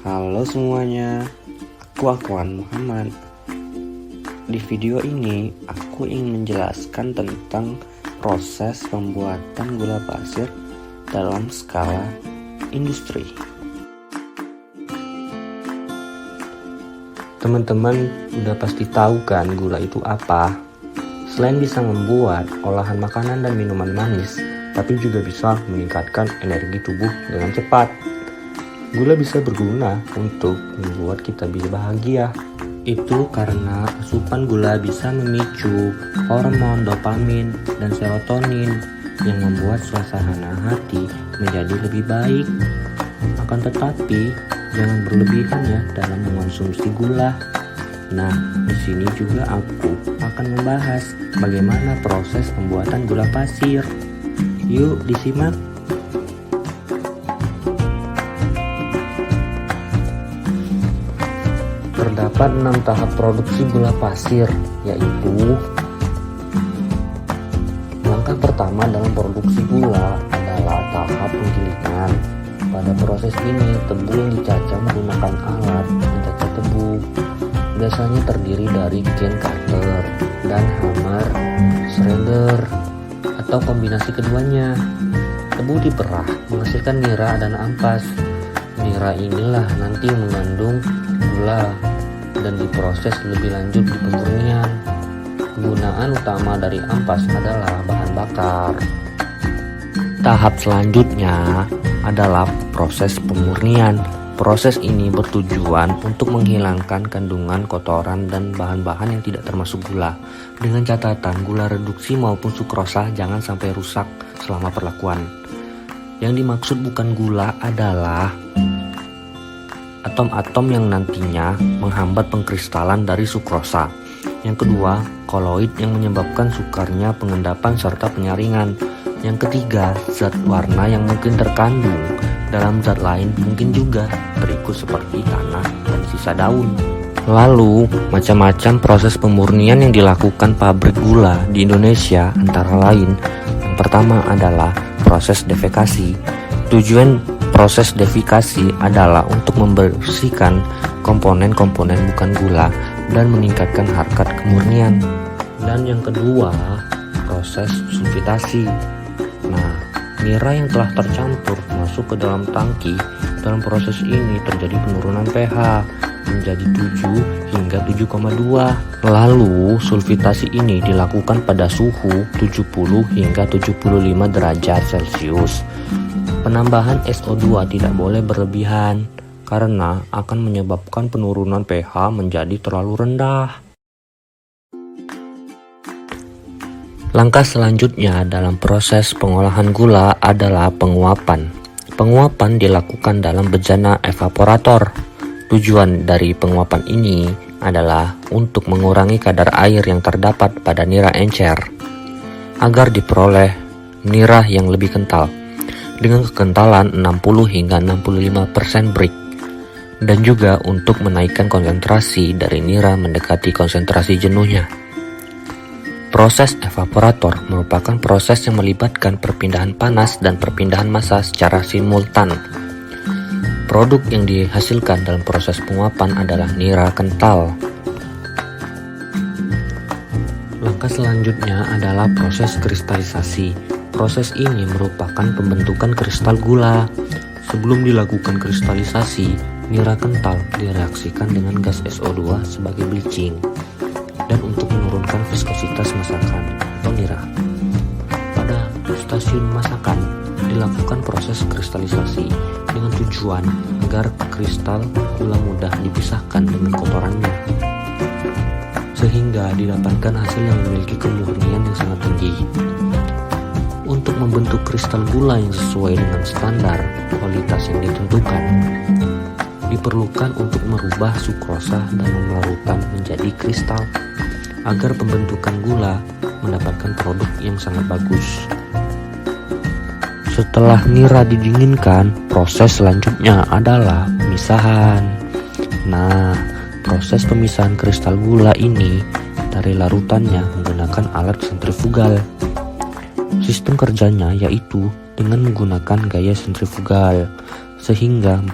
Halo semuanya, aku Akwan Muhammad. Di video ini aku ingin menjelaskan tentang proses pembuatan gula pasir dalam skala industri. Teman-teman udah pasti tahu kan gula itu apa? Selain bisa membuat olahan makanan dan minuman manis, tapi juga bisa meningkatkan energi tubuh dengan cepat. Gula bisa berguna untuk membuat kita bisa bahagia. Itu karena asupan gula bisa memicu hormon dopamin dan serotonin yang membuat suasana hati menjadi lebih baik. Akan tetapi, jangan berlebihan ya dalam mengonsumsi gula. Nah, di sini juga aku akan membahas bagaimana proses pembuatan gula pasir. Yuk disimak. Terdapat 6 tahap produksi gula pasir, yaitu langkah pertama dalam produksi gula adalah tahap penggilingan. Pada proses ini, tebu yang dicacah menggunakan alat pencacah tebu. Biasanya terdiri dari cane cutter dan hammer shredder atau kombinasi keduanya. Tebu diperah menghasilkan nira dan ampas. Nira inilah nanti mengandung gula dan diproses lebih lanjut di pemurnian. Kegunaan utama dari ampas adalah bahan bakar. Tahap selanjutnya adalah proses pemurnian. Proses ini bertujuan untuk menghilangkan kandungan kotoran dan bahan-bahan yang tidak termasuk gula. Dengan catatan gula reduksi maupun sukrosa jangan sampai rusak selama perlakuan. Yang dimaksud bukan gula adalah atom-atom yang nantinya menghambat pengkristalan dari sukrosa. Yang kedua, koloid yang menyebabkan sukarnya pengendapan serta penyaringan. Yang ketiga, zat warna yang mungkin terkandung dalam zat lain mungkin juga berikut seperti tanah dan sisa daun. Lalu, macam-macam proses pemurnian yang dilakukan pabrik gula di Indonesia antara lain. Yang pertama adalah proses devikasi. Tujuan proses devikasi adalah untuk membersihkan komponen-komponen bukan gula dan meningkatkan harkat kemurnian. Dan yang kedua, proses sulfitasi. Nah, nira yang telah tercampur masuk ke dalam tangki. Dalam proses ini terjadi penurunan pH menjadi 7 hingga 7,2. Lalu, sulfitasi ini dilakukan pada suhu 70 hingga 75 derajat Celcius. Penambahan SO2 tidak boleh berlebihan karena akan menyebabkan penurunan pH menjadi terlalu rendah. Langkah selanjutnya dalam proses pengolahan gula adalah penguapan. Penguapan dilakukan dalam bejana evaporator. Tujuan dari penguapan ini adalah untuk mengurangi kadar air yang terdapat pada nira encer agar diperoleh nira yang lebih kental dengan kekentalan 60 hingga 65% brick, dan juga untuk menaikkan konsentrasi dari nira mendekati konsentrasi jenuhnya. Proses evaporator merupakan proses yang melibatkan perpindahan panas dan perpindahan massa secara simultan. Produk yang dihasilkan dalam proses penguapan adalah nira kental. Langkah selanjutnya adalah proses kristalisasi. Proses ini merupakan pembentukan kristal gula. Sebelum dilakukan kristalisasi, nira kental direaksikan dengan gas SO2 sebagai bleaching dan untuk menurunkan viskositas masakan atau nira. Pada stasiun masakan dilakukan proses kristalisasi dengan tujuan agar kristal gula mudah dipisahkan dengan kotorannya, sehingga didapatkan hasil yang memiliki kemurnian yang sangat tinggi. Untuk membentuk kristal gula yang sesuai dengan standar kualitas yang ditentukan, diperlukan untuk merubah sukrosa dan melarutkan menjadi kristal agar pembentukan gula mendapatkan produk yang sangat bagus. Setelah nira didinginkan, proses selanjutnya adalah pemisahan. Nah, proses pemisahan kristal gula ini dari larutannya menggunakan alat sentrifugal. Sistem kerjanya yaitu dengan menggunakan gaya sentrifugal, sehingga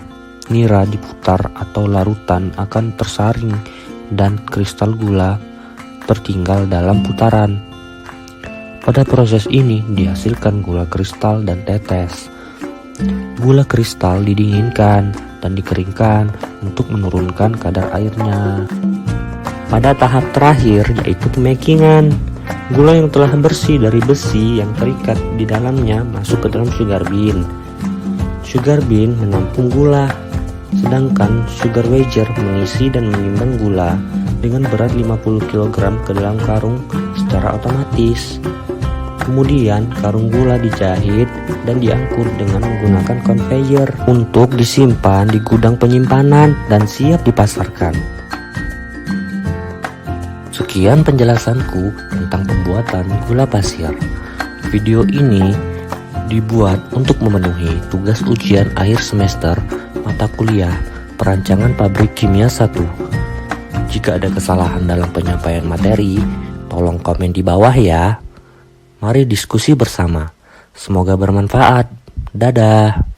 nira diputar atau larutan akan tersaring dan kristal gula tertinggal dalam putaran. Pada proses ini dihasilkan gula kristal dan tetes. Gula kristal didinginkan dan dikeringkan untuk menurunkan kadar airnya. Pada tahap terakhir yaitu pemakingan, gula yang telah bersih dari besi yang terikat di dalamnya masuk ke dalam sugar bean. Sugar bean menampung gula, sedangkan sugar wedger mengisi dan menimbang gula dengan berat 50 kg ke dalam karung secara otomatis. Kemudian karung gula dijahit dan diangkut dengan menggunakan conveyor untuk disimpan di gudang penyimpanan dan siap dipasarkan. Sekian penjelasanku tentang pembuatan gula pasir. Video ini dibuat untuk memenuhi tugas ujian akhir semester mata kuliah Perancangan Pabrik Kimia 1. Jika ada kesalahan dalam penyampaian materi, tolong komen di bawah ya. Mari diskusi bersama. Semoga bermanfaat. Dadah.